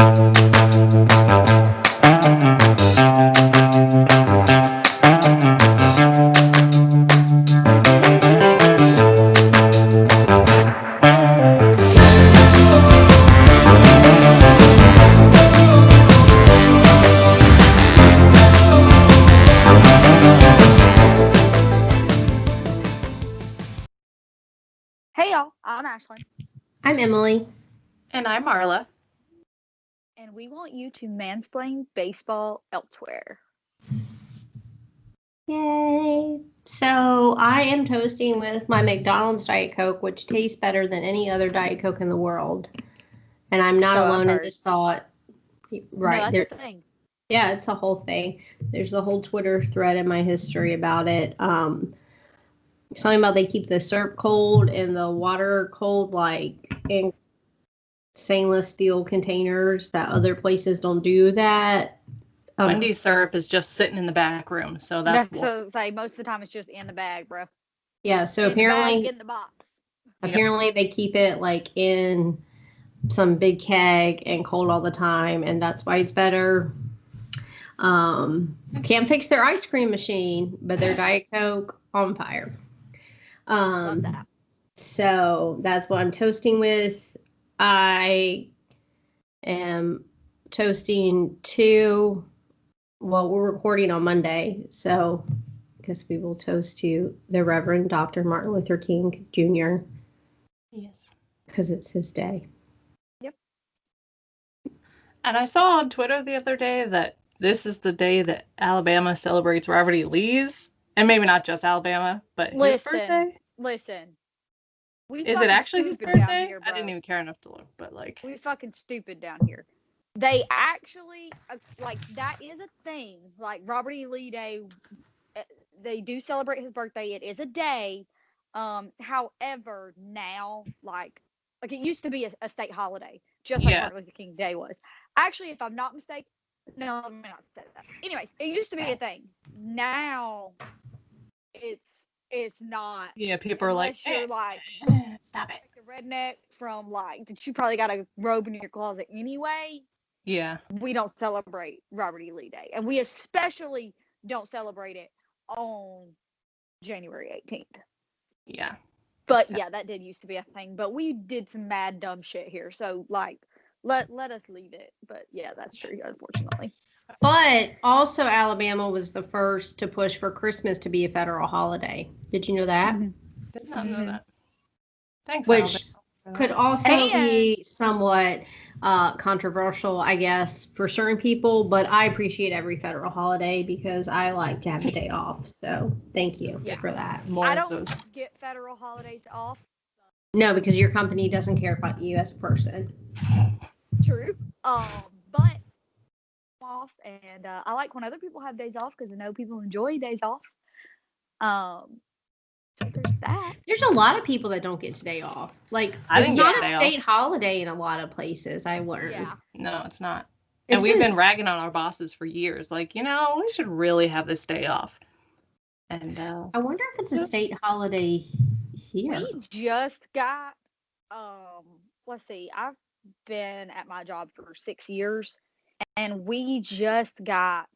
Hey y'all, I'm Ashlyn, I'm Emily. And I'm Marla. and we want you to mansplain baseball elsewhere. Yay. So I am toasting with my McDonald's Diet Coke, which tastes better than any other Diet Coke in the world. And I'm not So I've alone in heard. this thought. Right. No, that's a thing. Yeah, it's a whole thing. There's a whole Twitter thread in my history about it. Something about they keep the syrup cold and the water cold, like in stainless steel containers that other places don't do that. Wendy's syrup is just sitting in the back room, so that's So say most of the time it's just in the bag, bro. Yeah, so in apparently the bag, in the box. Apparently they keep it like in some big keg and cold all the time, and that's why it's better. Can't fix their ice cream machine, but their Diet Coke on fire. Love that. So that's what I'm toasting with. I am toasting to, well, we're recording on Monday, so I guess we will toast to the Reverend Dr. Martin Luther King Jr. Yes. Because it's his day. Yep. And I saw on Twitter the other day that this is the day that Alabama celebrates Robert E. Lee's. And maybe not just Alabama, but his birthday. Listen. Is it actually his birthday? Here, I didn't even care enough to look, but like. We fucking stupid down here. They actually, like, that is a thing. Like, Robert E. Lee Day, they do celebrate his birthday. It is a day. However, now, like it used to be a state holiday, just like Martin Luther King Day was. Actually, if I'm not mistaken, no, I may not say that. Anyways, it used to be a thing. Now, it's not. Yeah, people are like, you're like, stop it. Like the redneck from that you probably got a robe in your closet anyway. Yeah. We don't celebrate Robert E. Lee Day, and we especially don't celebrate it on January 18th. Yeah. But yeah, that did used to be a thing. But we did some mad dumb shit here, so like, let us leave it. But yeah, that's true, unfortunately. But also, Alabama was the first to push for Christmas to be a federal holiday. Did you know that? Mm-hmm. Did not know that. Thanks, Which could also be somewhat controversial, I guess, for certain people. But I appreciate every federal holiday because I like to have a day off. So thank you for that. I don't get federal holidays off. No, because your company doesn't care about you as a person. True. But off, and I like when other people have days off because I know people enjoy days off. So there's that. There's a lot of people that don't get today off. Like, it's not a state holiday in a lot of places, I learned. Yeah. No, it's not. And we've been ragging on our bosses for years. Like, we should really have this day off. And I wonder if it's a state holiday here. We just got, let's see, I've been at my job for 6 years, and we just got,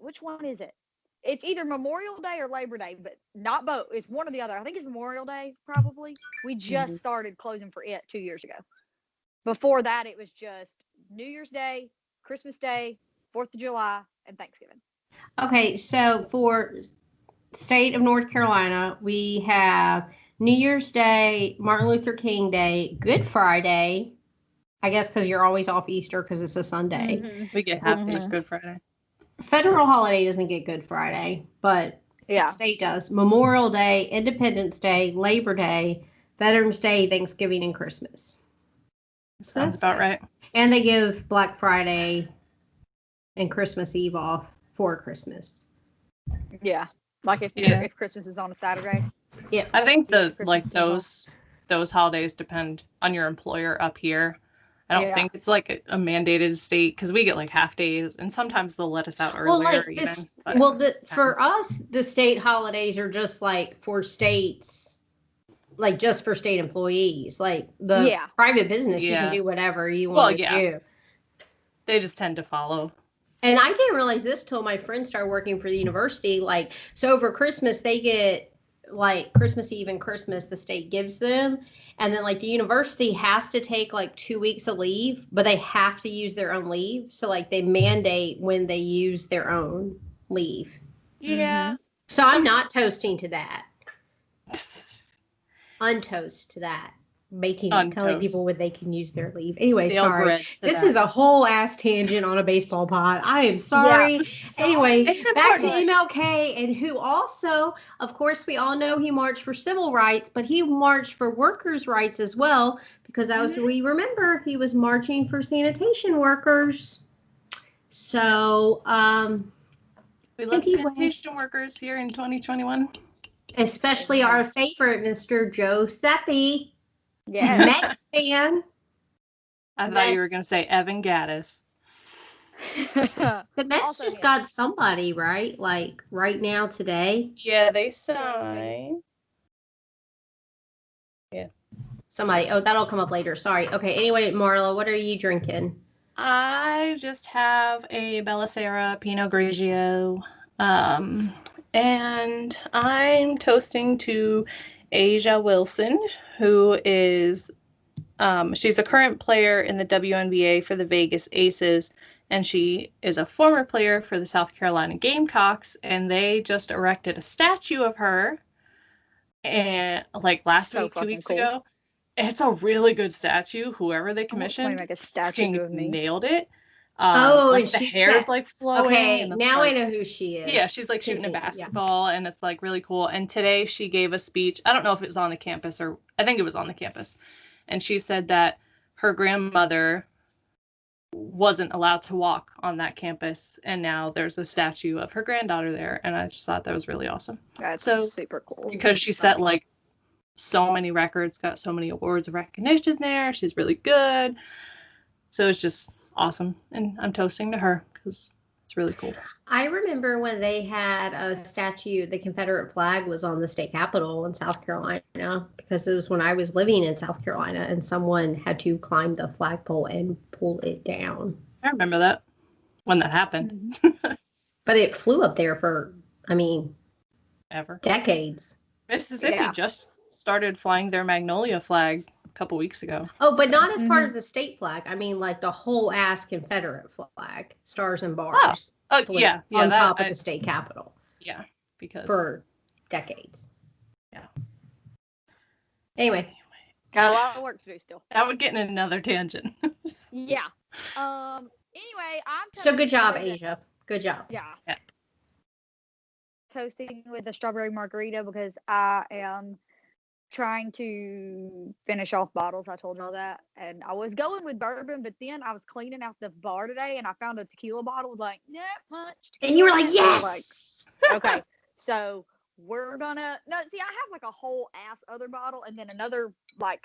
which one is it? It's either Memorial Day or Labor Day, but not both. It's one or the other. I think it's Memorial Day, probably. We just started closing for it 2 years ago. Before that, it was just New Year's Day, Christmas Day, 4th of July, and Thanksgiving. Okay, so for state of North Carolina, we have New Year's Day, Martin Luther King Day, Good Friday. I guess because you're always off Easter because it's a Sunday. Mm-hmm. We get half days Good Friday. Federal holiday doesn't get Good Friday, but the state does. Memorial Day, Independence Day, Labor Day, Veterans Day, Thanksgiving, and Christmas. Sounds about right. And they give Black Friday and Christmas Eve off for Christmas. Yeah, like if Christmas is on a Saturday. Yeah, I think those holidays depend on your employer up here. I don't think it's like a mandated state because we get like half days, and sometimes they'll let us out earlier. For us, the state holidays are just like for states like just for state employees. Like the private business, you can do whatever you want to do. They just tend to follow. And I didn't realize this till my friends started working for the university. Like, so over Christmas, they get like Christmas Eve and Christmas, the state gives them. And then like the university has to take like 2 weeks of leave, but they have to use their own leave. So like they mandate when they use their own leave. Yeah. So I'm not toasting to that. Untoast to that. Telling people when they can use their leave. Anyway, sorry. This is a whole ass tangent on a baseball pod. I am sorry. Anyway, back to MLK, and who also, of course, we all know he marched for civil rights, but he marched for workers' rights as well, because as we remember, he was marching for sanitation workers. So, we love sanitation workers here in 2021. Especially our favorite, Mr. Joe Seppi. Yeah. Mets fan. I thought you were going to say Evan Gaddis. The Mets also just got somebody, right? Like right now, today. Yeah, they signed. Yeah. Somebody. Oh, that'll come up later. Sorry. Okay. Anyway, Marla, what are you drinking? I just have a Bellacera Pinot Grigio. And I'm toasting to Asia Wilson, who is she's a current player in the WNBA for the Vegas Aces, and she is a former player for the South Carolina Gamecocks, and they just erected a statue of her and like last week, 2 weeks ago. It's a really good statue. Whoever they commissioned make a statue of me. nailed it. And the hair's like flowing. Okay, now I know who she is. Yeah, she's like shooting a basketball, and it's like really cool. And today she gave a speech. I don't know if it was on the campus, or I think it was on the campus. And she said that her grandmother wasn't allowed to walk on that campus, and now there's a statue of her granddaughter there. And I just thought that was really awesome. That's super cool. Because she set like so many records, got so many awards of recognition there. She's really good. So it's just awesome. And I'm toasting to her because it's really cool. I remember when they had a statue, the Confederate flag was on the state capitol in South Carolina, because it was when I was living in South Carolina, and someone had to climb the flagpole and pull it down. I remember that when that happened. But it flew up there for, ever. Decades. Mississippi just started flying their Magnolia flag a couple weeks ago. Oh, but not as part of the state flag. I mean, like the whole ass Confederate flag, stars and bars. On top of the state capitol. Yeah, because for decades. Yeah. Anyway, got a lot of work to do still. That would get in another tangent. Yeah. Anyway, so good job, Asia. Good job. Yeah. Toasting with a strawberry margarita because I am trying to finish off bottles. I told y'all that. And I was going with bourbon, but then I was cleaning out the bar today and I found a tequila bottle with like, not much tequila. And you were like, yes! Okay. So we're gonna, I have like a whole ass other bottle and then another like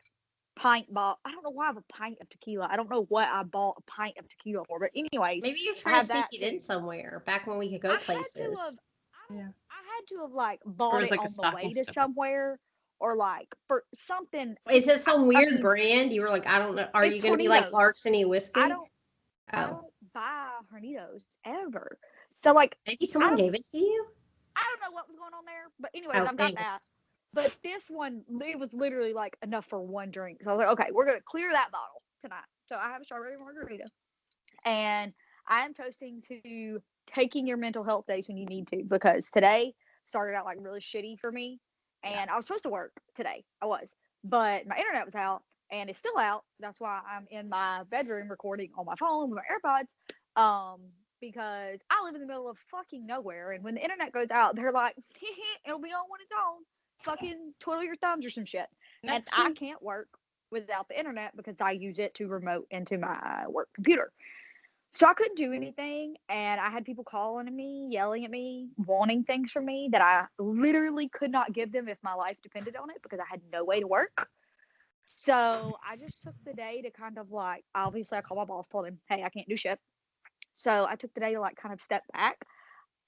pint bottle. I don't know why I have a pint of tequila. I don't know what I bought a pint of tequila for, but anyways. Maybe you're trying to sneak it in somewhere back when we could go places. I had to have like bought it like on the way to somewhere. Or like for something. Is it some weird brand? You were like, I don't know. Are you going to be like Larceny whiskey? I don't buy Hornitos ever. So like maybe someone gave it to you. I don't know what was going on there, but anyways, I've got that. But this one, it was literally like enough for one drink. So I was like, okay, we're gonna clear that bottle tonight. So I have a strawberry margarita, and I am toasting to taking your mental health days when you need to, because today started out like really shitty for me. And I was supposed to work today. I was. But my internet was out, and it's still out. That's why I'm in my bedroom recording on my phone with my AirPods. Because I live in the middle of fucking nowhere. And when the internet goes out, they're like, it'll be on when it's on. Fucking twiddle your thumbs or some shit. And I can't work without the internet because I use it to remote into my work computer. So I couldn't do anything, and I had people calling me, yelling at me, wanting things from me that I literally could not give them if my life depended on it because I had no way to work. So I just took the day to kind of like, obviously I called my boss, told him, hey, I can't do shit. So I took the day to like kind of step back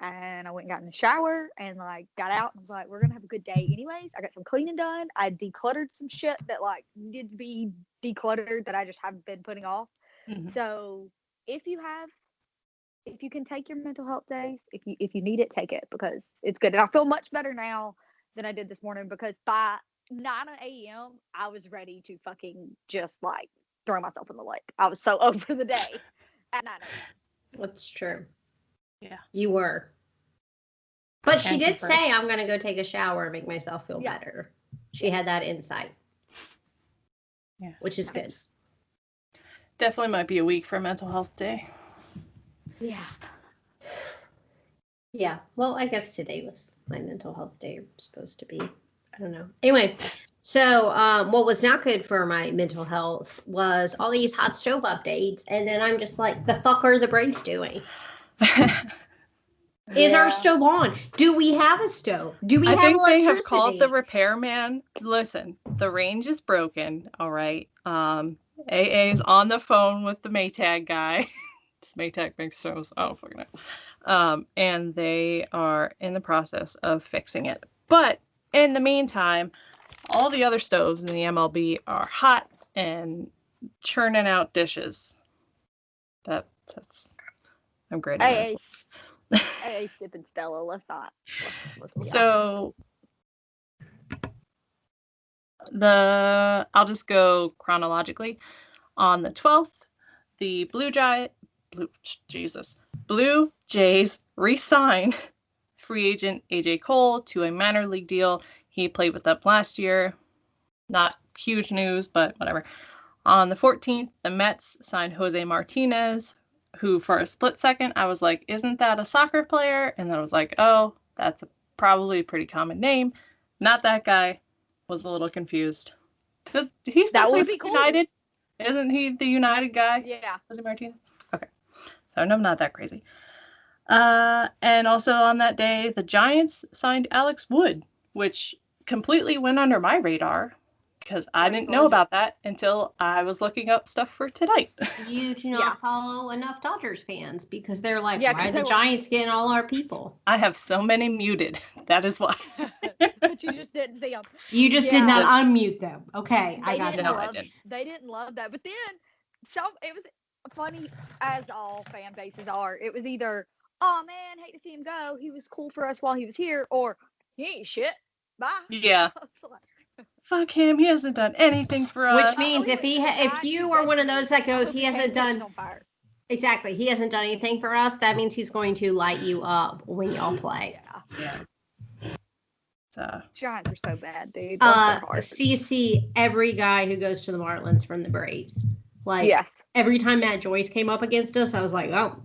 And I went and got in the shower and like got out and was like, we're gonna have a good day anyways. I got some cleaning done. I decluttered some shit that like needed to be decluttered that I just haven't been putting off. So if you can take your mental health days, if you need it, take it because it's good. And I feel much better now than I did this morning because by 9 a.m. I was ready to fucking just like throw myself in the lake. I was so over the day at 9 a.m. That's true. Yeah. You were. But she did confirmed. say, I'm going to go take a shower and make myself feel better. She had that insight. Yeah. Which is good. Definitely might be a week for mental health day. Yeah. Yeah. Well, I guess today was my mental health day supposed to be. I don't know. Anyway, so what was not good for my mental health was all these hot stove updates. And then I'm just like, the fuck are the Braves doing? Is our stove on? Do we have a stove? Do we have think electricity? they have called the repairman. Listen, the range is broken. All right. AA is on the phone with the Maytag guy. Does Maytag make stoves? I don't fucking know. And they are in the process of fixing it. But in the meantime, all the other stoves in the MLB are hot and churning out dishes. That's I'm great at it. Hey, sipping Stella. Let's not. Let's be honest. So I'll just go chronologically. On the 12th, the Blue Jays re-signed free agent AJ Cole to a minor league deal. He played with them last year. Not huge news, but whatever. On the 14th, the Mets signed Jose Martinez, who for a split second, I was like, isn't that a soccer player? And then I was like, oh, that's probably a pretty common name. Not that guy. Was a little confused. Does he still play for United? Isn't he the United guy? Yeah. Jose Martinez? Okay. So no, not that crazy. And also on that day, the Giants signed Alex Wood, which completely went under my radar because I didn't know about that until I was looking up stuff for tonight. You do not follow enough Dodgers fans because they're like, why are the Giants getting all our people? I have so many muted. That is why. But you just didn't see them. You just did not unmute them. Okay, I got it. They didn't love that. But then it was funny as all fan bases are. It was either, oh man, hate to see him go. He was cool for us while he was here, or he ain't shit. Bye. Yeah. Fuck him. He hasn't done anything for us. Which means if you are one of those that goes, he hasn't done exactly. He hasn't done anything for us. That means he's going to light you up when y'all play. Yeah. Giants are so bad, dude. CC every guy who goes to the Marlins from the Braves. Like every time Matt Joyce came up against us, I was like, oh,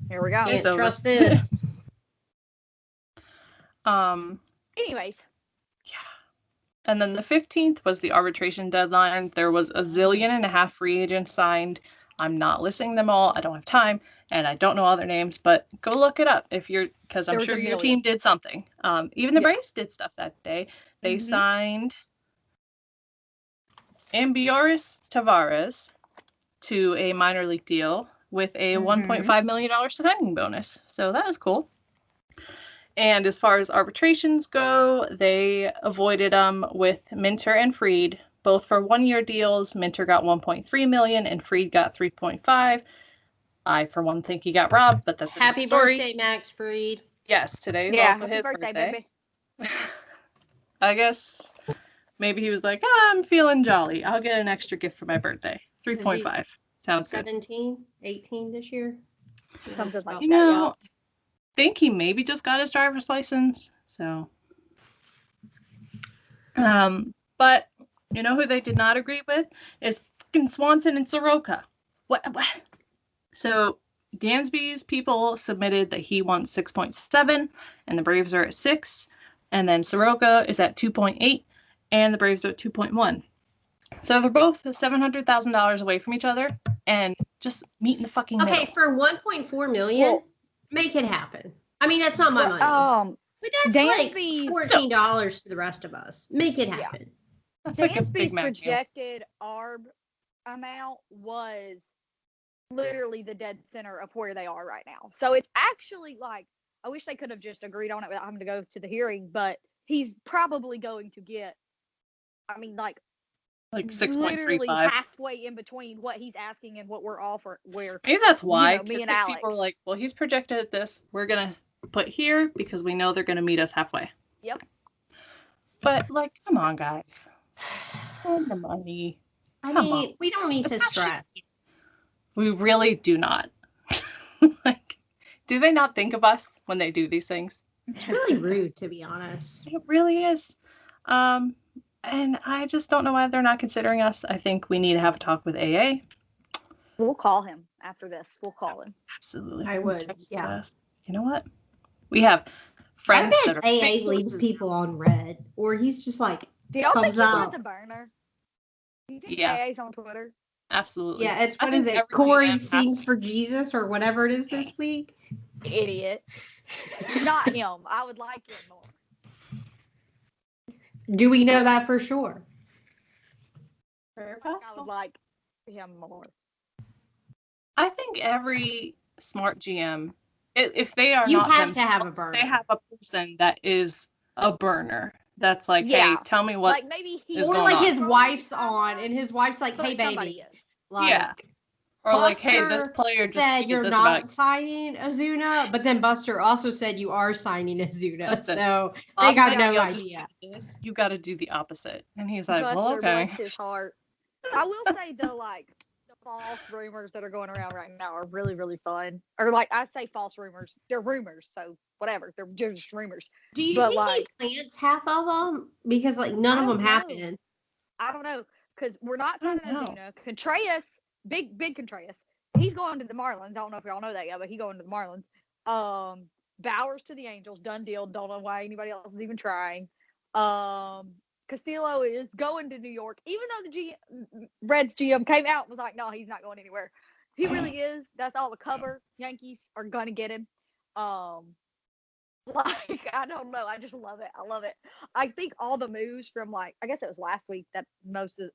here we go. Can't trust this. Anyways. Yeah. And then the 15th was the arbitration deadline. There was a zillion and a half free agents signed. I'm not listing them all. I don't have time, and I don't know all their names, but go look it up because I'm sure your team did something. Even the Braves did stuff that day. They signed Ambioris Tavares to a minor league deal with a $1.5 million signing bonus. So that was cool. And as far as arbitrations go, they avoided them with Minter and Fried, both for 1-year deals. Minter got $1.3 million and Fried got $3.5. I, for one, think he got robbed, but that's a happy story. Birthday, Max Fried. Yes, today is also his birthday. Baby. I guess maybe he was like, I'm feeling jolly. I'll get an extra gift for my birthday. 3.5. Sounds 17, 18 this year. Something like that. I think he maybe just got his driver's license. So, but you know who they did not agree with is fucking Swanson and Soroka. What? So Dansby's people submitted that he wants 6.7, and the Braves are at 6, and then Soroka is at 2.8, and the Braves are at 2.1. So they're both $700,000 away from each other, and just meet in the fucking middle. Okay, for 1.4 million, make it happen. I mean, that's not my money. But that's Dansby's like $14 to the rest of us. Make it happen. That's Dansby's projected ARB amount was literally the dead center of where they are right now. So it's actually like I wish they could have just agreed on it without having to go to the hearing, but he's probably going to get, I mean, like literally 6.35. halfway in between what he's asking and what we're offering. Where Maybe that's why. me and Because Alex. people are like, well, he's projected at this. We're going to put here because we know they're going to meet us halfway. Yep. But, like, come on, guys. Spend the money. I Come mean, on. we don't need to stress. We really do not. Like, do they not think of us when they do these things? It's really rude, to be honest. It really is. And I just don't know why they're not considering us. I think we need to have a talk with AA. We'll call him after this. We'll call him. Absolutely. I would, Text yeah. us. You know what? We have friends I that bet are AA big leaves sources. people on red, or he's just like, Do y'all think thumbs he up. wants a burner? Do you think Yeah. AA's on Twitter? Absolutely. Yeah, it's, I what think is it? every Corey GM has sings to- for Jesus, or whatever it is this week. Idiot. Not him. I would like him more. Do we know that for sure? Very I would possible. like him more. I think every smart GM, if they are You not have to have a themselves, burner. they have a person that is a burner. That's like, hey, Yeah. tell me what Like maybe he is Or going like on. his wife's on, and his wife's like, but "Hey, somebody baby." is. Like, Yeah. Or like, hey, this Buster player just said tweeted you're this not about signing Azuna, but then Buster also said you are signing Azuna. Listen, So they Bob got no Daniel just idea. did this. You got to do the opposite. And he's like, well, Buster, okay. bless his heart. I will say the false rumors that are going around right now are really, really fun. Or like I say false rumors. They're rumors, so whatever. They're just rumors. Do you But, think like, he plants half of them? Because like none I of them don't know. happen. I don't know. Because we're not I don't signing know. Azuna. Contreras, big Contreras. He's going to the Marlins. I don't know if y'all know that yet, but he's going to the Marlins. Bowers to the Angels, done deal. Don't know why anybody else is even trying. Castillo is going to New York, even though the Reds GM came out and was like, no, he's not going anywhere. He really is. That's all the cover. Yankees are gonna get him. Like, I don't know. I just love it. I love it. I think all the moves from, like, I guess it was last week that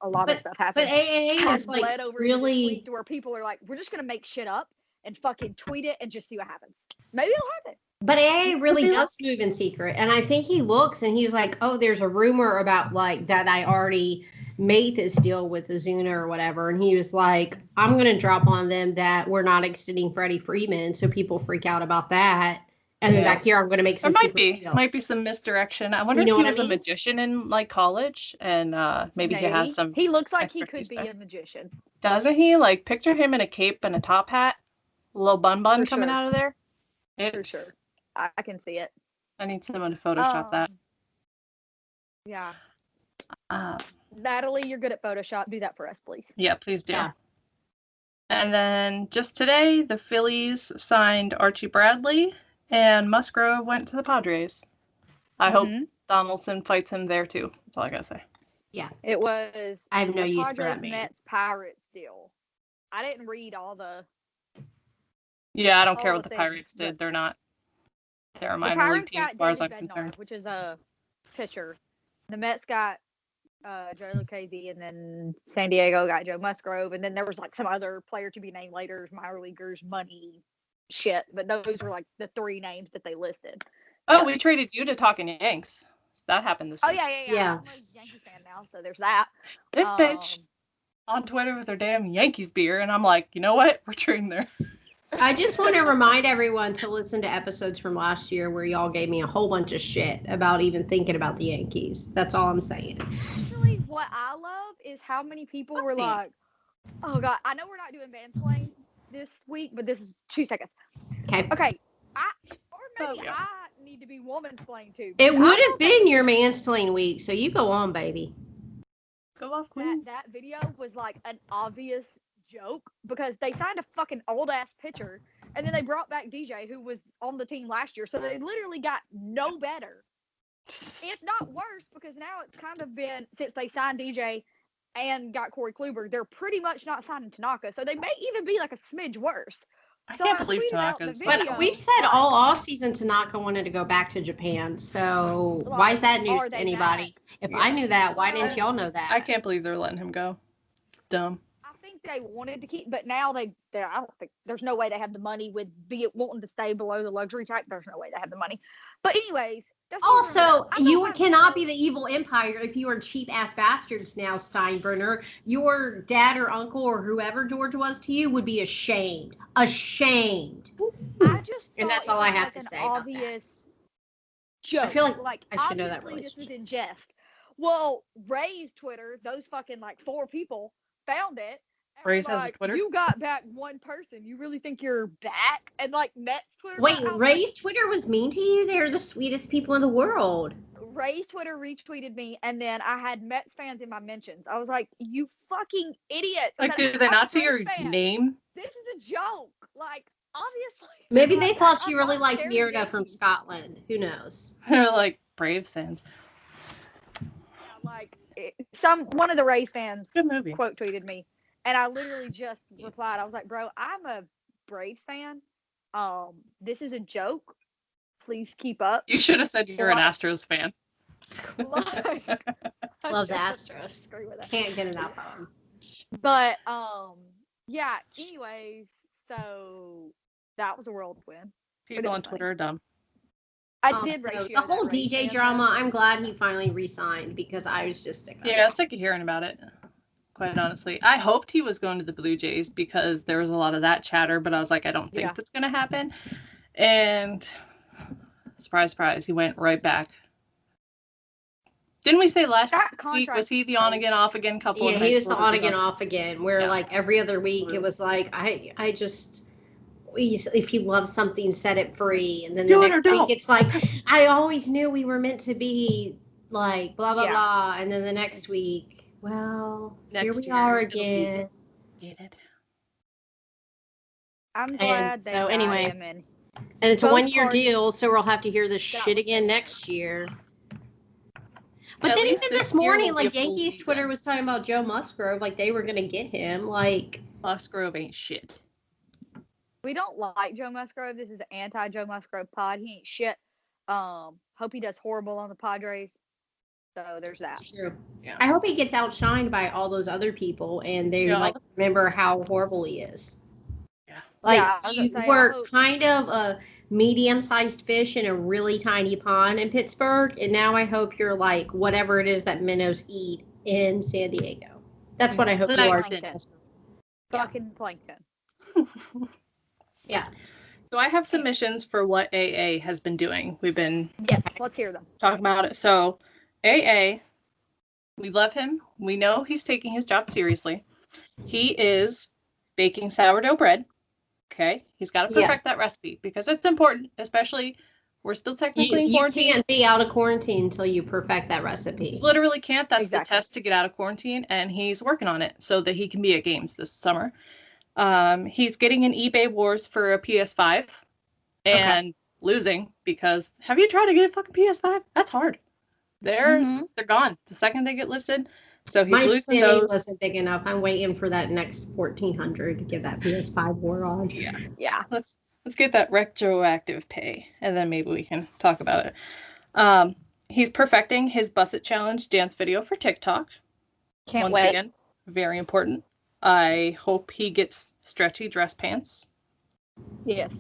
a lot of stuff happened. But AA has is like bled over into this really. week to where people are like, we're just gonna make shit up and fucking tweet it and just see what happens. Maybe it'll happen. But AA really does move in secret, and I think he looks and he's like, "Oh, there's a rumor about like that I already made this deal with Azuna or whatever," and he was like, "I'm gonna drop on them that we're not extending Freddie Freeman, so people freak out about that." And then back here, I'm gonna make some. There secret might be some misdirection. I wonder You know if he what I was a mean? magician in like college, and maybe he has some. He looks like he could expertise be there. a magician. Doesn't he? Like, picture him in a cape and a top hat, a little bun For coming sure. out of there. For sure. I can see it. I need someone to Photoshop that. Yeah. Uh, Natalie, you're good at Photoshop. Do that for us, please. Yeah, please do. Yeah. And then just today, the Phillies signed Archie Bradley, and Musgrove went to the Padres. I hope Donaldson fights him there too. That's all I gotta say. Yeah. It was I have no the use for Padres that man. Mets Pirates deal. I didn't read all the. Yeah, I don't care all what the the things, Pirates did. but They're a the minor league Pirates team as got far as David I'm concerned. Bednar, which is a pitcher. The Mets got Joe Lucchesi, and then San Diego got Joe Musgrove, and then there was like some other player to be named later, minor leaguers, money, shit. But those were like the three names that they listed. Oh, we traded you to Talking Yanks. That happened this week. Oh yeah. I'm a Yankee fan now, so there's that. This bitch on Twitter with her damn Yankees beer, and I'm like, you know what? We're trading there. I just want to remind everyone to listen to episodes from last year where y'all gave me a whole bunch of shit about even thinking about the Yankees. That's all I'm saying. Actually, what I love is how many people were like, oh God, I know we're not doing Mansplain this week, but this is 2 seconds. Okay. Maybe I need to be womansplained too. It would have been your mansplain week, so you go on, baby. Go off, queen. That video was like an obvious joke because they signed a fucking old ass pitcher and then they brought back DJ who was on the team last year, so they literally got no better, if not worse, because now it's kind of been, since they signed DJ and got Corey Kluber, they're pretty much not signing Tanaka, so they may even be like a smidge worse. I can't believe Tanaka's. But we've said all off season Tanaka wanted to go back to Japan, so why is that news to anybody? If I knew that, why didn't y'all know that? I can't believe they're letting him go. Dumb. I think think they wanted to keep, but now I don't think there's no way they have the money with wanting to stay below the luxury tax. There's no way they have the money. But anyways, that's also you cannot be the evil empire if you are cheap ass bastards now, Steinbrenner. Your dad or uncle or whoever George was to you would be ashamed. Ashamed. I just and that's all I have to say about that. Obvious joke. I feel like I should know that obviously this was in jest. Well, Ray's Twitter, those fucking like 4 people found it. Ray's has a Twitter. You got back 1 person. You really think you're back? And like Met's Twitter. Wait, Ray's Twitter was mean to you? They're the sweetest people in the world. Ray's Twitter retweeted me, and then I had Mets fans in my mentions. I was like, "You fucking idiot!" Like, do they not see your name? This is a joke. Like, obviously. Maybe they thought she really liked Mirda from Scotland. Who knows? They're like Braves fans. Like one of the Rays fans Good movie. quote tweeted me, and I literally just replied. I was like, "Bro, I'm a Braves fan. This is a joke. Please keep up." You should have said you're an Astros fan. Love the Astros. Can't get enough of them. But yeah. Anyways, so that was a whirlwind. People on Twitter are dumb. I did ratio the whole DJ drama. I'm glad he finally resigned because I was just sick of it. Yeah, I was sick of hearing about it. Quite honestly, I hoped he was going to the Blue Jays because there was a lot of that chatter, but I was like, I don't think that's going to happen. And surprise, surprise, he went right back. Didn't we say last week, was he the on again, off again couple? Yeah, he was the on again, off again, where like every other week it was like, I just, if you love something, set it free. And then the next week it's like, I always knew we were meant to be like, blah, blah, blah. And then the next week, well, here we are again. I'm glad they got him in. And it's a 1-year deal, so we'll have to hear this shit again next year. But then even this morning, like Yankees Twitter was talking about Joe Musgrove, like they were gonna get him. Like Musgrove ain't shit. We don't like Joe Musgrove. This is an anti-Joe Musgrove pod. He ain't shit. Hope he does horrible on the Padres. So there's that. That's true. Yeah. I hope he gets outshined by all those other people, and they remember how horrible he is. Yeah. Like you were kind of a medium-sized fish in a really tiny pond in Pittsburgh, and now I hope you're like whatever it is that minnows eat in San Diego. That's what I hope you are. Fucking plankton. Yeah. So I have submissions for what AA has been doing. We've been let's hear them. Talking about it. So AA, we love him. We know he's taking his job seriously. He is baking sourdough bread. Okay, he's got to perfect that recipe because it's important, especially we're still technically in quarantine. You can't be out of quarantine until you perfect that recipe. You literally can't. That's the test to get out of quarantine, and he's working on it so that he can be at games this summer. He's getting an eBay wars for a PS5 and losing because have you tried to get a fucking PS5? That's hard. They're gone the second they get listed. So he's losing those. My wasn't big enough. I'm waiting for that next 1400 to get that PS5 war on. Yeah. Let's get that retroactive pay, and then maybe we can talk about it. He's perfecting his Busset Challenge dance video for TikTok. Can't wait. Again, very important. I hope he gets stretchy dress pants. Yes.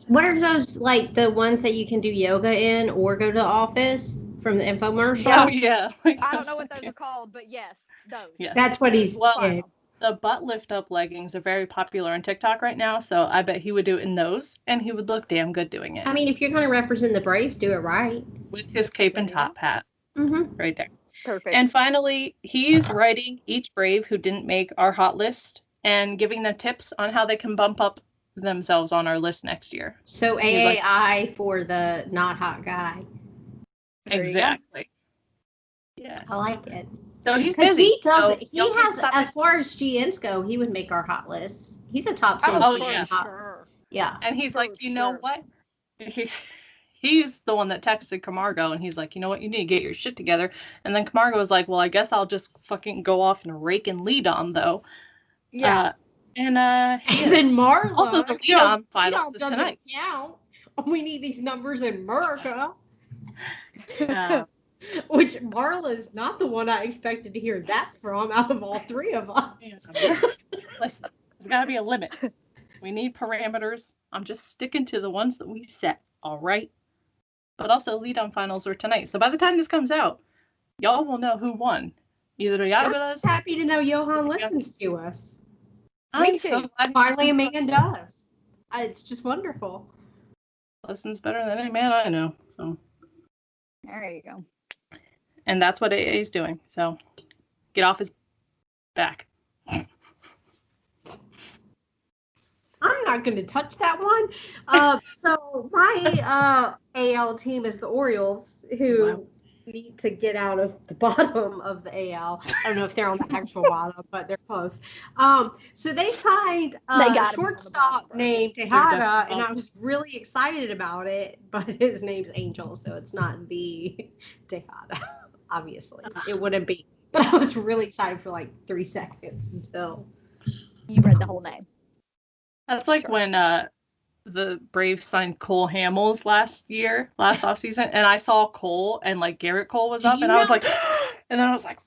What are those, like the ones that you can do yoga in or go to the office from the infomercial? Oh, yeah. I don't know what those are called, but yes, those. Yes. That's what he's doing. The butt lift up leggings are very popular on TikTok right now, so I bet he would do it in those, and he would look damn good doing it. I mean, if you're going to represent the Braves, do it right. With his cape and top hat. Right there. Perfect. And finally, he's writing each Brave who didn't make our hot list and giving them tips on how they can bump up themselves on our list next year. So AAI for the not hot guy. Exactly. Yes. I like it. So he's busy. He has, as far as GMs go, he would make our hot list. He's a top 10 GM. Sure. Yeah. And he's like, you know what? He's the one that texted Camargo, and he's like, you know what? You need to get your shit together. And then Camargo was like, well, I guess I'll just fucking go off and rake and lead on, though. Yeah. And then Marla. Also, the lead on final is tonight. Count. We need these numbers in America. Yeah. Which Marla's not the one I expected to hear that from out of all three of us. Listen, there's got to be a limit. We need parameters. I'm just sticking to the ones that we set, all right? But also, lead-on finals are tonight. So by the time this comes out, y'all will know who won. Either I'm Yagaba's. happy to know Johan listens to us. I'm so glad he Finally, a listens man to us. does. It's just wonderful. Listens better than any man I know. So. There you go. And that's what AA is doing. So get off his back. I'm not going to touch that one. So my AL team is the Orioles, who need to get out of the bottom of the AL. I don't know if they're on the actual bottom, but they're close. So they signed a shortstop named Tejada, and I was really excited about it, but his name's Angel, so it's not the Tejada, obviously. It wouldn't be. But I was really excited for like 3 seconds until you read the whole name. That's like when the Braves signed Cole Hamels last offseason, and I saw Cole and like Garrett Cole was up, and I was like, and then I was like,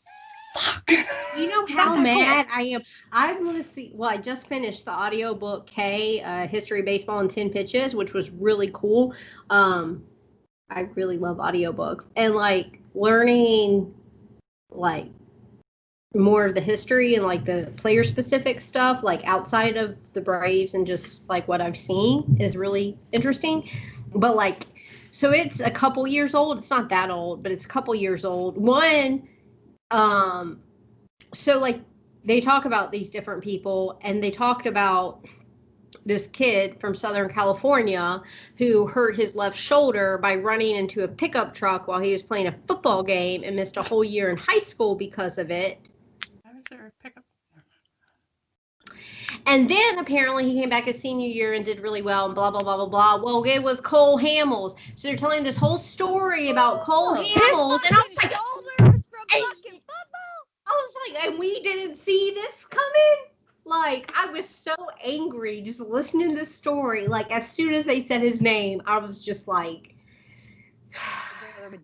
fuck. You know how mad I am? I'm going to see. Well, I just finished the audiobook K, History of Baseball in 10 Pitches, which was really cool. I really love audiobooks, and like learning like more of the history and like the player specific stuff, like outside of the Braves and just like what I've seen is really interesting. But like, so it's a couple years old. It's not that old, but it's a couple years old. So like they talk about these different people, and they talked about this kid from Southern California who hurt his left shoulder by running into a pickup truck while he was playing a football game and missed a whole year in high school because of it. Is there a pickup? And then apparently he came back his senior year and did really well and blah, blah, blah, blah, blah. Well, it was Cole Hamels. So they're telling this whole story about Cole Hamels. And I was like, shoulders from fucking football. I was like, and we didn't see this coming? Like, I was so angry just listening to this story. Like, as soon as they said his name, I was just like,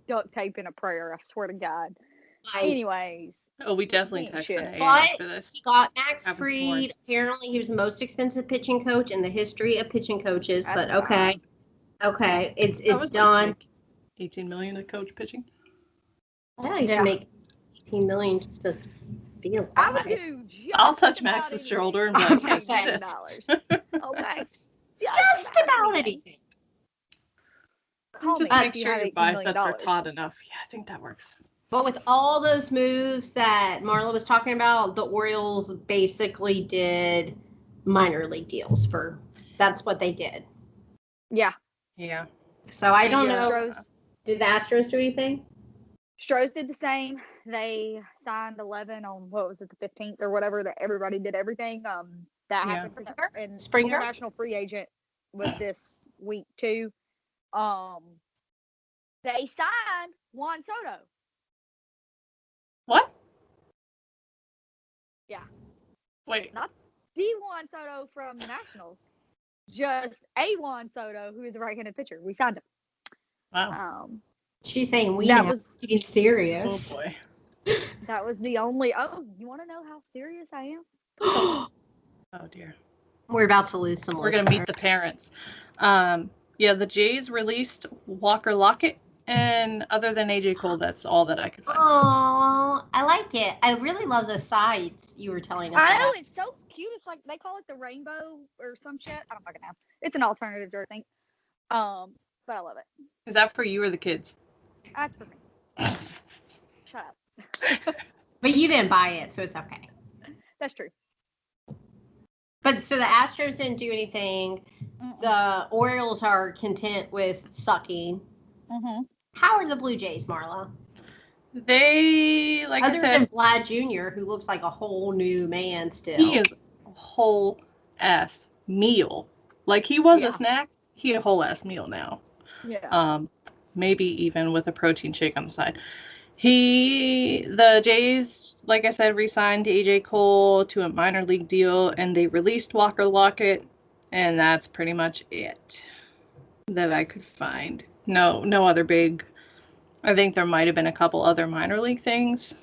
duct tape and a prayer, I swear to God. like, anyways. Oh, we definitely texted AA after this. He got Max Fried. Apparently, he was the most expensive pitching coach in the history of pitching coaches. But okay, it's done. Like 18 million to coach pitching. I like to make 18 million just to be alive. I would do. I'll touch Max's shoulder and be like, $7. Okay, just about anything. Just make sure your biceps are taut enough. Yeah, I think that works. But with all those moves that Marla was talking about, the Orioles basically did minor league deals for. That's what they did. Yeah. Yeah. So I don't know. Did the Astros do anything? Astros did the same. They signed 11 on what was it, the 15th or whatever. That everybody did everything. That happened. And Springer, international free agent was this week too. They signed Juan Soto. What? Yeah. Wait. Not the Juan Soto from the Nationals. Just a Juan Soto, who is a right-handed pitcher. We signed him. Wow. She's saying we that was getting serious. Oh boy. That was the only. Oh, you want to know how serious I am? Oh dear. We're about to lose some. We're gonna meet the parents. Yeah, the Jays released Walker Lockett. And other than AJ Cole, that's all that I could find. Oh, I like it. I really love the sides you were telling us I about. know, it's so cute. It's like they call it the rainbow or some shit. I don't fucking know. It's an alternative to everything. But I love it. Is that for you or the kids? That's for me. Shut up. But you didn't buy it, so it's okay. That's true. But so the Astros didn't do anything. The Orioles are content with sucking. Mm-hmm. How are the Blue Jays, Marla? They, like Other I said, than Vlad Jr., who looks like a whole new man still. He is a whole ass meal. Like he was a snack, he a whole ass meal now. Yeah. Maybe even with a protein shake on the side. The Jays, like I said, re-signed AJ Cole to a minor league deal, and they released Walker Lockett, and that's pretty much it that I could find. No other big. I think there might have been a couple other minor league things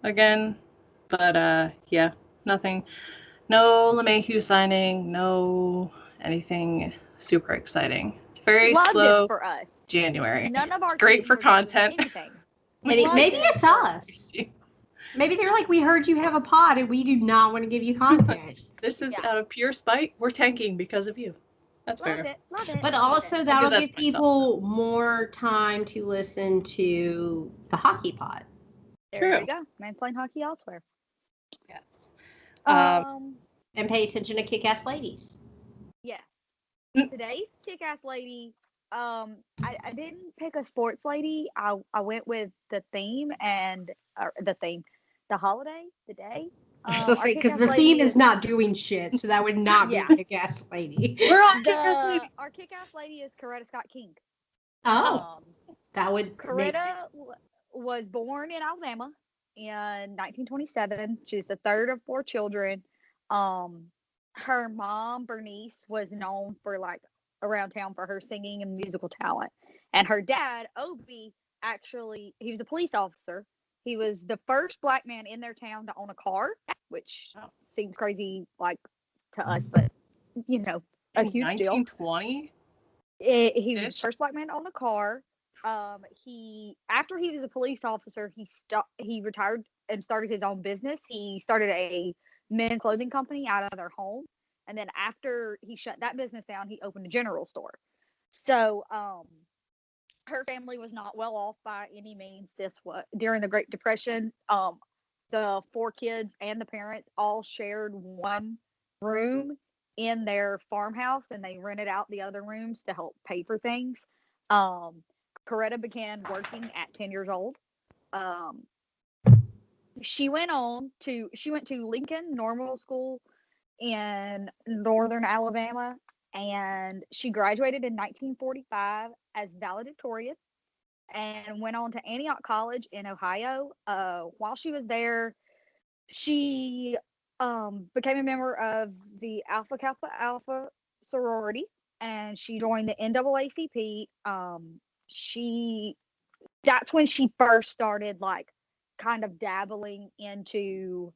again, but yeah, nothing No LeMahieu signing, no anything super exciting. It's very Love slow this for us. January. None of It's our great teams for are doing content. anything. Maybe Love this it's for us. Maybe they're like, we heard you have a pod and we do not want to give you content. This is Yeah. out of pure spite. We're tanking because of you. That's Love fair. it. Love it. But love also it. that'll that give to myself, people more time to listen to the hockey pod. There True. we go. Mansplain hockey elsewhere. Yes. And pay attention to Kickass Ladies. Yes. Mm. Today's Kickass Lady. I didn't pick a sports lady. I went with the theme and the holiday, the day. I was gonna say, because Kickass the Lady theme is not doing shit, so that would not Yeah. be Kick-Ass Lady. We're on Kickass Lady. Our Kickass Lady is Corretta Scott King. Oh, that would make Corretta sense. was born in Alabama in 1927. She's the third of 4 children. Her mom, Bernice, was known for like around town for her singing and musical talent. And her dad, Obie, actually, he was a police officer. He was the first black man in their town to own a car, which seems crazy like to us, but you know, a huge deal. 1920. He was the first black man to own a car. After he was a police officer, he retired and started his own business. He started a men's clothing company out of their home, and then after he shut that business down, he opened a general store. So, her family was not well off by any means. This was during the Great Depression. The 4 kids and the parents all shared one room in their farmhouse, and they rented out the other rooms to help pay for things. Coretta began working at 10 years old. She went to Lincoln Normal School in northern Alabama, and she graduated in 1945 as valedictorian and went on to Antioch College in Ohio. While she was there, she became a member of the Alpha Kappa Alpha sorority, and she joined the NAACP. That's when she first started like kind of dabbling into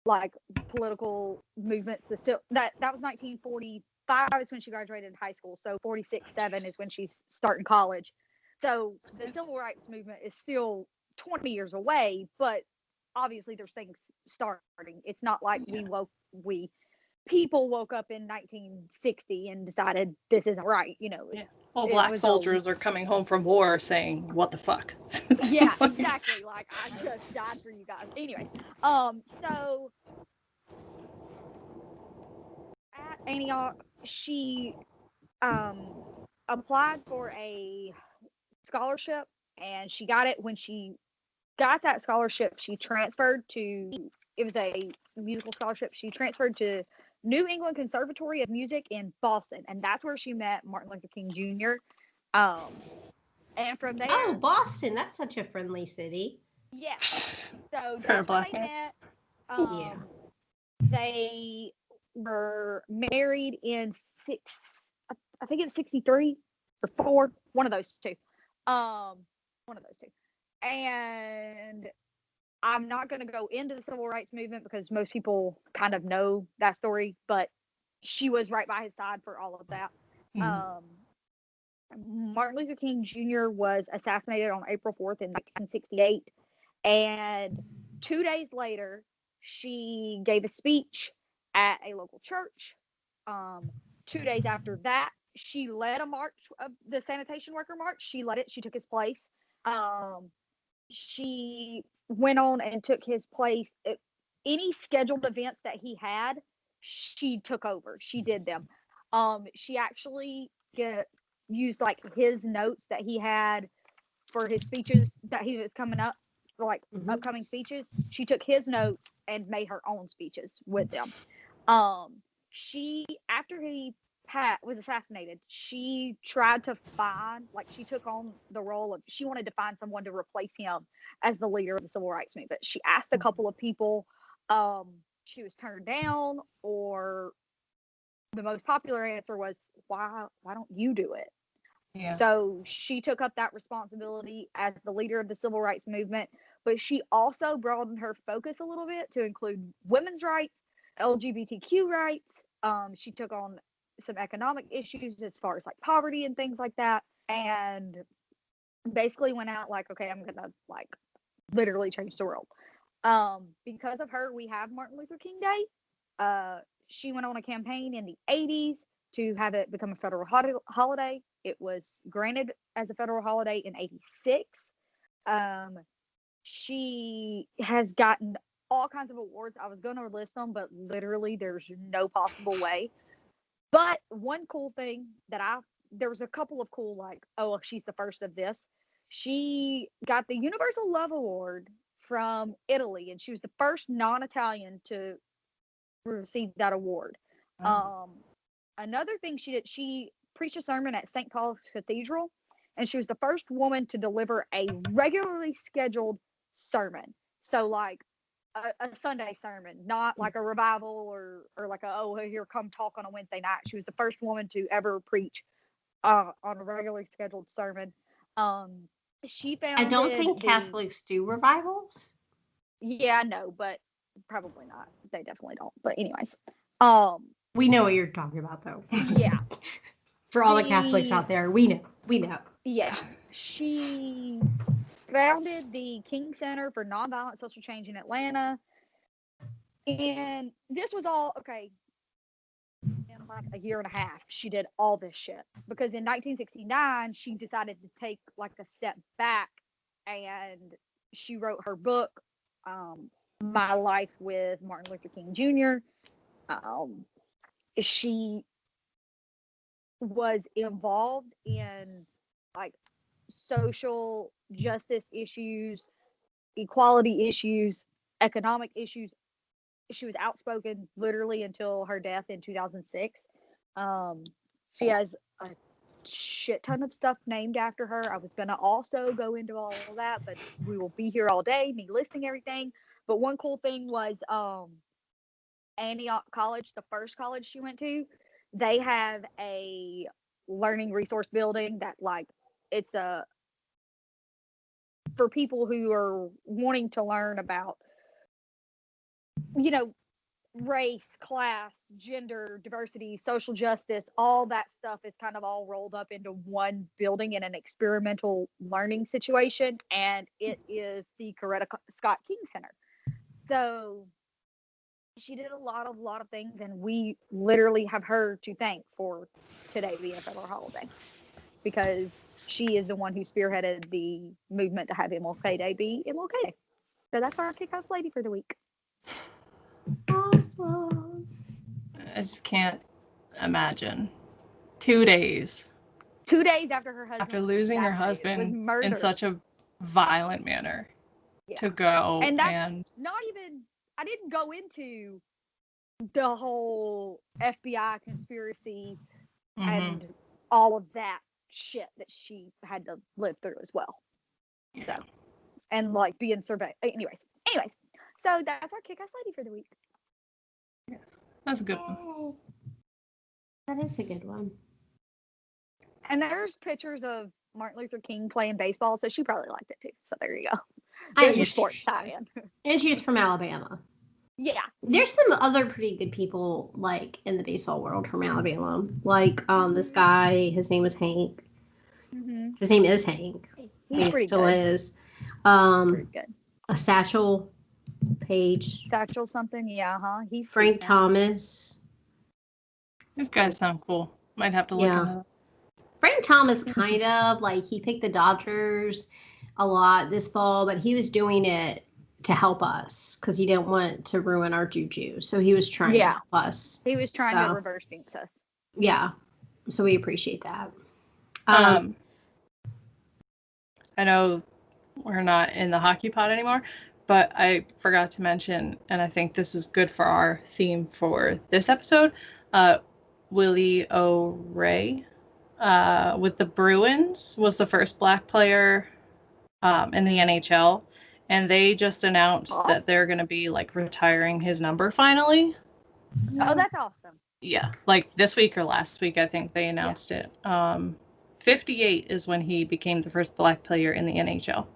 like political movements. That was 1945 is when she graduated high school. So 46-7 is when she's starting college. So the civil rights movement is still 20 years away, but obviously there's things starting. It's not like people woke up in 1960 and decided this isn't right, Yeah. Well, black soldiers are coming home from war saying, "What the fuck?" Yeah, exactly. Like, I just died for you guys. Anyways, so at Antioch, she applied for a scholarship, and she got it. When she got that scholarship, she transferred to, it was a musical scholarship. She transferred to New England Conservatory of Music in Boston, and that's where she met Martin Luther King Jr. And from there, Oh, Boston, that's such a friendly city. yes. So that's where they met. Yeah. They were married in I think it was 63 or 4, one of those two. And I'm not going to go into the civil rights movement because most people kind of know that story, but she was right by his side for all of that. Mm-hmm. Martin Luther King Jr. was assassinated on April 4th in 1968, and 2 days later, she gave a speech at a local church. 2 days after that, she led a march of the sanitation worker march. She led it. She took his place. She went on and took his place. Any scheduled events that he had, she took over. She did them. She actually used like his notes that he had for his speeches that he was coming up for like upcoming speeches. She took his notes and made her own speeches with them. She, after he was assassinated, she tried to she took on the role of, she wanted to find someone to replace him as the leader of the civil rights movement. She asked a couple of people. She was turned down, or the most popular answer was, why don't you do it? Yeah. So she took up that responsibility as the leader of the civil rights movement, but she also broadened her focus a little bit to include women's rights. LGBTQ rights. She took on some economic issues as far as like poverty and things like that, and basically went out like, okay, I'm gonna like literally change the world. Because of her, we have Martin Luther King Day. She went on a campaign in the 80s to have it become a federal holiday. It was granted as a federal holiday in 86. She has gotten all kinds of awards. I was going to list them, but literally there's no possible way. But one cool thing there was a couple of cool, like, oh, she's the first of this. She got the Universal Love Award from Italy, and she was the first non-Italian to receive that award. Another thing she did, she preached a sermon at St. Paul's Cathedral, and she was the first woman to deliver a regularly scheduled sermon. So like a Sunday sermon, not like a revival or like here, come talk on a Wednesday night. She was the first woman to ever preach on a regularly scheduled sermon. She founded I don't think Catholics do revivals. Yeah, I know, but probably not. They definitely don't. But anyways, we know what you're talking about, though. Yeah. For all the Catholics out there, we know. Yeah. She founded the King Center for Nonviolent Social Change in Atlanta. And this was all, okay, in like a year and a half, she did all this shit. Because in 1969, she decided to take like a step back, and she wrote her book, My Life with Martin Luther King Jr. She was involved in like social justice issues, equality issues, economic issues. She was outspoken literally until her death in 2006. She has a shit ton of stuff named after her. I was going to also go into all of that, but we will be here all day, me listing everything. But one cool thing was Antioch College, the first college she went to, they have a learning resource building that like it's for people who are wanting to learn about, race, class, gender, diversity, social justice, all that stuff is kind of all rolled up into one building in an experimental learning situation, and it is the Corretta Scott King Center. So she did a lot of things, and we literally have her to thank for today being a federal holiday, because she is the one who spearheaded the movement to have MLK Day be MLK Day. So that's our Kickass Lady for the week. Awesome. I just can't imagine 2 days. 2 days after her husband. After losing her husband in such a violent manner, to go and that's not even. I didn't go into the whole FBI conspiracy and all of that shit that she had to live through as well. Yeah. So, and like being surveyed. Anyways, so that's our Kickass Lady for the week. Yes, that's a good one. That is a good one. And there's pictures of Martin Luther King playing baseball, so she probably liked it too. So there you go. There's a sports tie-in. And she's from Alabama. Yeah. There's some other pretty good people like in the baseball world from Alabama. Like this guy, his name was Hank. His name is Hank. He's pretty still good. Is. Pretty good. A Satchel Page. Satchel something, yeah, huh? He's Frank Thomas. These guys sound cool. Might have to look into that. Frank Thomas kind of like he picked the Dodgers a lot this fall, but he was doing it to help us because he didn't want to ruin our juju. So he was trying to help us. He was trying to reverse jinx us. Yeah. So we appreciate that. I know we're not in the hockey pod anymore, but I forgot to mention, and I think this is good for our theme for this episode, Willie O'Ree with the Bruins was the first Black player in the NHL, and they just announced that they're going to be like retiring his number finally. Oh, that's awesome. Yeah, like this week or last week, I think they announced it. 58 is when he became the first Black player in the NHL.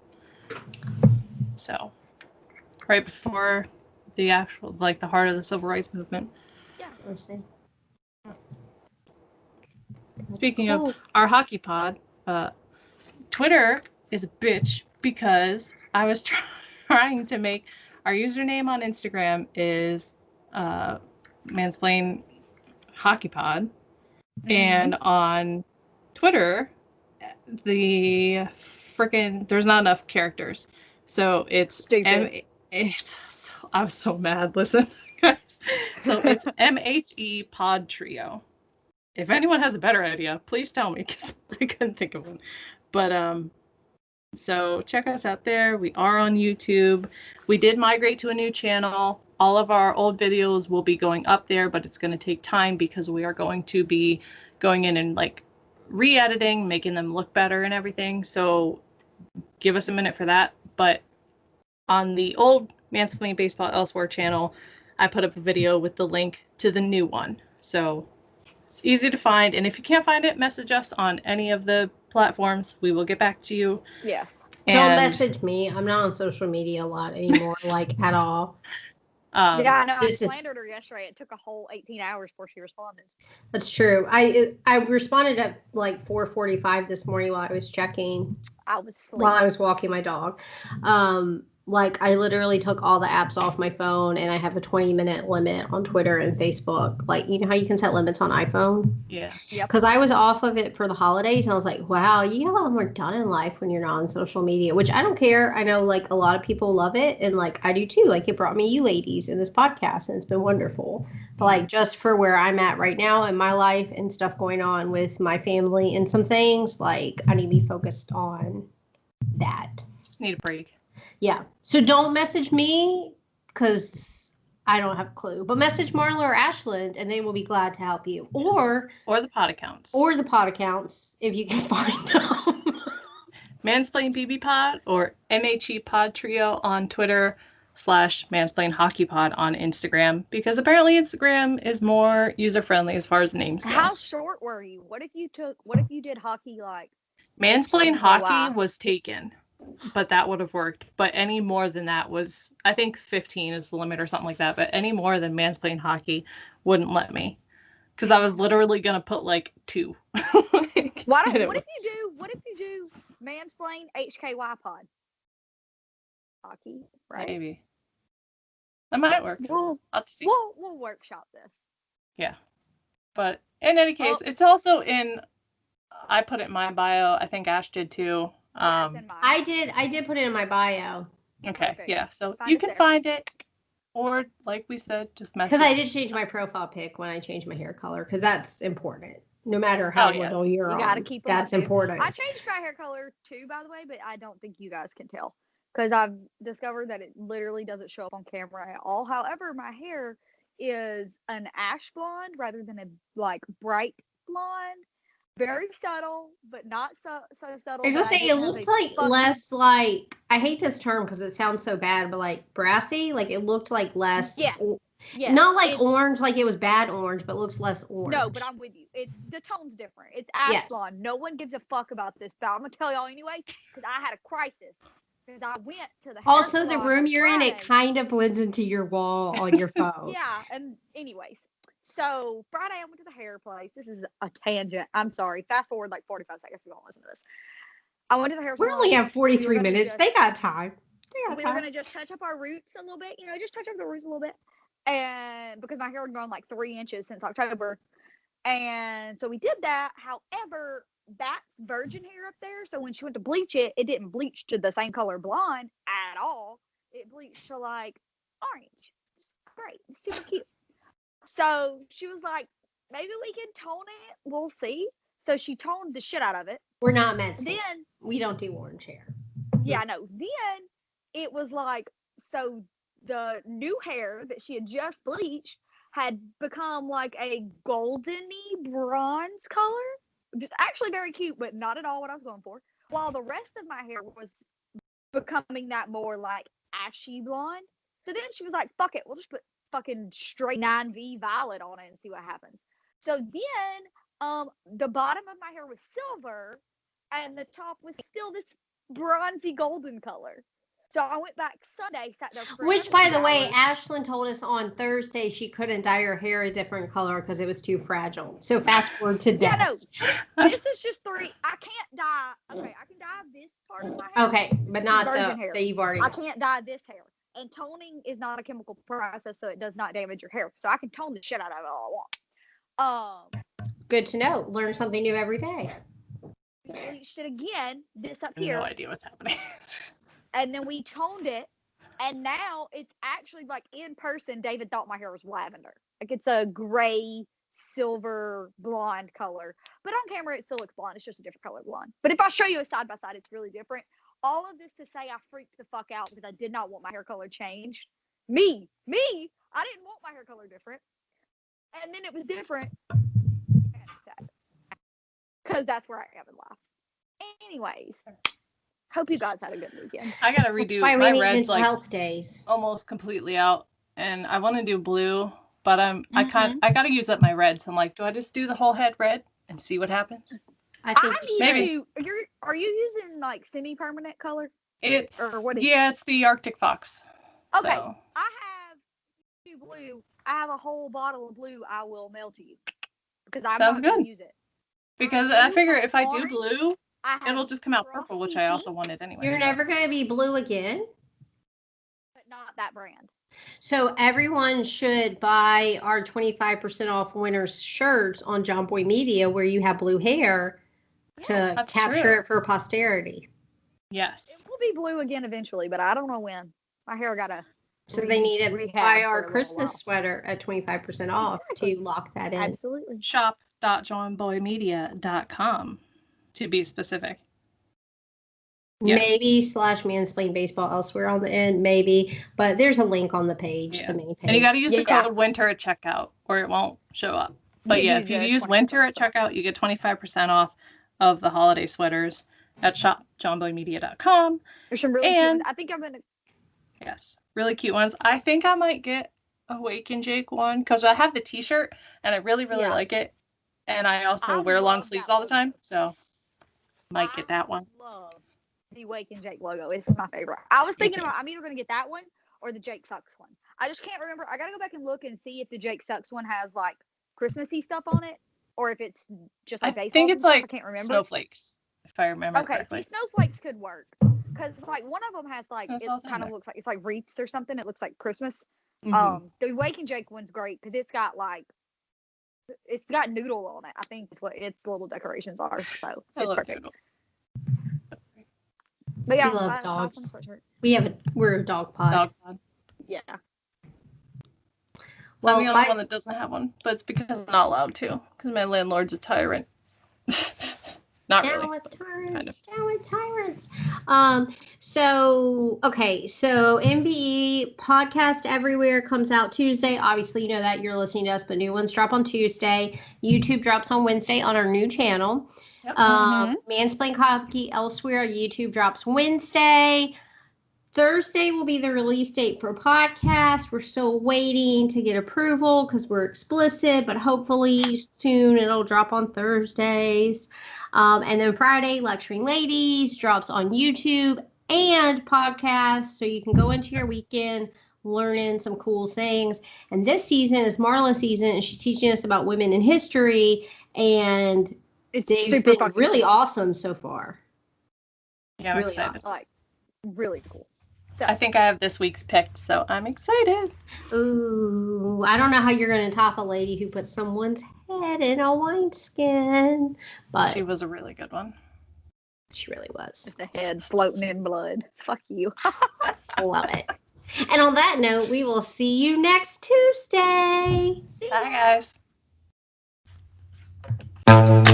So, right before the actual, like, the heart of the civil rights movement. Yeah. Let's see. Speaking of our hockey pod, Twitter is a bitch because I was trying to make our username on Instagram is Mansplain Hockey Pod, and on Twitter, the freaking there's not enough characters, so it's Stupid. I was so mad. Listen, guys. So it's MHE Pod Trio. If anyone has a better idea, please tell me because I couldn't think of one. But so check us out there. We are on YouTube. We did migrate to a new channel. All of our old videos will be going up there, but it's going to take time because we are going to be going in and like re-editing, making them look better and everything. So give us a minute for that. But on the old Mansplain Baseball Elsewhere channel, I put up a video with the link to the new one. So it's easy to find. And if you can't find it, message us on any of the platforms. We will get back to you. Yes. Don't message me. I'm not on social media a lot anymore, like at all. Yeah, I know. I this is- slandered her yesterday. It took a whole 18 hours before she responded. That's true. I responded at like 4:45 this morning while I was checking. I was asleep. While I was walking my dog. Like I literally took all the apps off my phone, and I have a 20-minute limit on Twitter and Facebook. Like, you know how you can set limits on iPhone? Yeah. Yep. Because I was off of it for the holidays, and I was like, wow, you get a lot more done in life when you're not on social media, which I don't care. I know like a lot of people love it, and like I do too. Like it brought me you ladies in this podcast, and it's been wonderful. But like just for where I'm at right now in my life and stuff going on with my family and some things, like I need to be focused on that. Just need a break. Yeah. So don't message me because I don't have a clue. But message Marla or Ashland, and they will be glad to help you. Or the pod accounts. Or the pod accounts, if you can find them. Mansplain BB Pod or MHE Pod Trio on Twitter / Mansplain Hockey Pod on Instagram, because apparently Instagram is more user friendly as far as names go. How short were you? What if you did hockey like Mansplain HKY? Hockey was taken, but that would have worked. But any more than that was, I think 15 is the limit or something like that. But any more than Mansplain Hockey wouldn't let me, because I was literally gonna put like 2. What if you do Mansplain HKY Pod? Hockey, right? Maybe that might work. We'll have to see. We'll workshop this. Yeah, but in any case, it's also in. I put it in my bio. I think Ash did too. Yeah, it's in mine. I did put it in my bio. Okay, Perfect. yeah. So Find you it can there. find it, or like we said, just message. Because I did change my profile pic when I changed my hair color, because that's important. No matter how little you're on, gotta keep 'em that's updated. important. I changed my hair color too, by the way, but I don't think you guys can tell because I've discovered that it literally doesn't show up on camera at all. However, my hair is an ash blonde rather than a like bright blonde. Very subtle, but not so subtle. I was gonna say it looks like less like, I hate this term because it sounds so bad, but like brassy. Like it looked like less. Yes. Yes. Not like orange, like it was bad orange, but looks less orange. No, but I'm with you. It's the tone's different. It's ash Yes. blonde. No one gives a fuck about this, but I'm gonna tell y'all anyway because I had a crisis. Because I went to the hair Also, the salon room on you're in, it Friday. kind of blends into your wall on your phone. Yeah, and anyways, so Friday I went to the hair place. This is a tangent. I'm sorry. Fast forward like 45 seconds. We won't listen to this. I went to the hair We salon. only have 43 minutes. They got time. We were gonna just touch up our roots a little bit. Just touch up the roots a little bit. And because my hair had grown like 3 inches since October. And so we did that. However, that's virgin hair up there. So when she went to bleach it, it didn't bleach to the same color blonde at all. It bleached to like orange. It's great. It's super cute. So she was like, maybe we can tone it. We'll see. So she toned the shit out of it. We're not meant to. Then we don't do orange hair. Yeah, no. Then it was like, so the new hair that she had just bleached had become like a goldeny bronze color. Just actually very cute, but not at all what I was going for. While the rest of my hair was becoming that more like ashy blonde. So then she was like, fuck it, we'll just put fucking straight 9V violet on it and see what happens. So then the bottom of my hair was silver and the top was still this bronzy golden color. So I went back Sunday, sat there for Which, another by 2 the way, hours. Ashlyn told us on Thursday she couldn't dye her hair a different color because it was too fragile. So fast forward to Yeah, no. this. This is just 3. I can't dye. Okay, I can dye this part of my hair. Okay, but This is not virgin the hair. that you've already. I can't dye this hair. And toning is not a chemical process, so it does not damage your hair. So I can tone the shit out of it all I want. Good to know. Learn something new every day. We bleached it again, this up I have here, no idea what's happening. and then we toned it, and now it's actually like in person. David thought my hair was lavender, like it's a gray, silver, blonde color. But on camera, it still looks blonde. It's just a different color blonde. But if I show you a side by side, it's really different. All of this to say, I freaked the fuck out because I did not want my hair color changed. Me, I didn't want my hair color different, and then it was different. Because that's where I am in life. Anyways, hope you guys had a good weekend. I gotta That's redo why we my need red's mental like health days. almost completely out, and I want to do blue, but I gotta use up my red. So I'm like, do I just do the whole head red and see what happens? I think I you need should. to. Are you using like semi-permanent color? It's Or what is it's the Arctic Fox. Okay, So. I have two blue. I have a whole bottle of blue. I will mail to you because I'm Sounds not going good. to use it. Because Blue I figure or if I do orange, blue, I have it'll just come out purple, which frosty I also pink, wanted anyway. You're so. never going to be blue again. but not that brand. So everyone should buy our 25% off winter's shirts on John Boy Media where you have blue hair to That's capture true. it for posterity. Yes. It will be blue again eventually, but I don't know when. My hair gotta. So they need to rehab buy for our a little Christmas while. sweater at 25% off Exactly. to lock that in. Absolutely. Shop.johnboymedia.com to be specific. Yeah. Maybe / Mansplain Baseball elsewhere on the end, maybe. But there's a link on the page, the main page. And you got to use the code winter at checkout or it won't show up. But yeah, if you use winter at checkout, you get 25% off of the holiday sweaters at shop.johnboymedia.com. There's some really cute ones. I think I'm going to. Yes, really cute ones. I think I might get a Wake and Jake one because I have the t-shirt and I really like it. And I also wear long sleeves all the time. So might get that one. I love the Wake and Jake logo. It's my favorite. I was thinking about I'm either going to get that one or the Jake Sucks one. I just can't remember. I got to go back and look and see if the Jake Sucks one has like Christmassy stuff on it or if it's just like baseball. I think it's like I can't remember. snowflakes, if I remember correctly. See, snowflakes could work because like one of them has like it kind of looks like it's like wreaths or something. It looks like Christmas. The Wake and Jake one's great because it's got noodle on it. I think it's what its little decorations are. So it's perfect. Noodle. But yeah, we love dogs. We're a dog pod. Dog pod. Yeah. Well, I'm the only one that doesn't have one, but it's because I'm not allowed to, because my landlord's a tyrant. Not really. Down with tyrants. So MBE podcast everywhere comes out Tuesday. Obviously, you know that you're listening to us, but new ones drop on Tuesday. YouTube drops on Wednesday on our new channel. Yep. Mansplain Copy elsewhere. YouTube drops Wednesday. Thursday will be the release date for podcast. We're still waiting to get approval because we're explicit, but hopefully soon it'll drop on Thursdays. And then Friday, Lecturin Ladies drops on YouTube and podcast. So you can go into your weekend learning some cool things. And this season is Marla's season, and she's teaching us about women in history. And they've been really awesome so far. Yeah, I'm excited. Awesome. Like, really cool. So, I think I have this week's picked, so I'm excited. Ooh, I don't know how you're going to top a lady who puts someone's head in a wineskin, but she was a really good one. She really was. Just a head floating in blood. Fuck you. Love it. And on that note, we will see you next Tuesday. Bye, guys.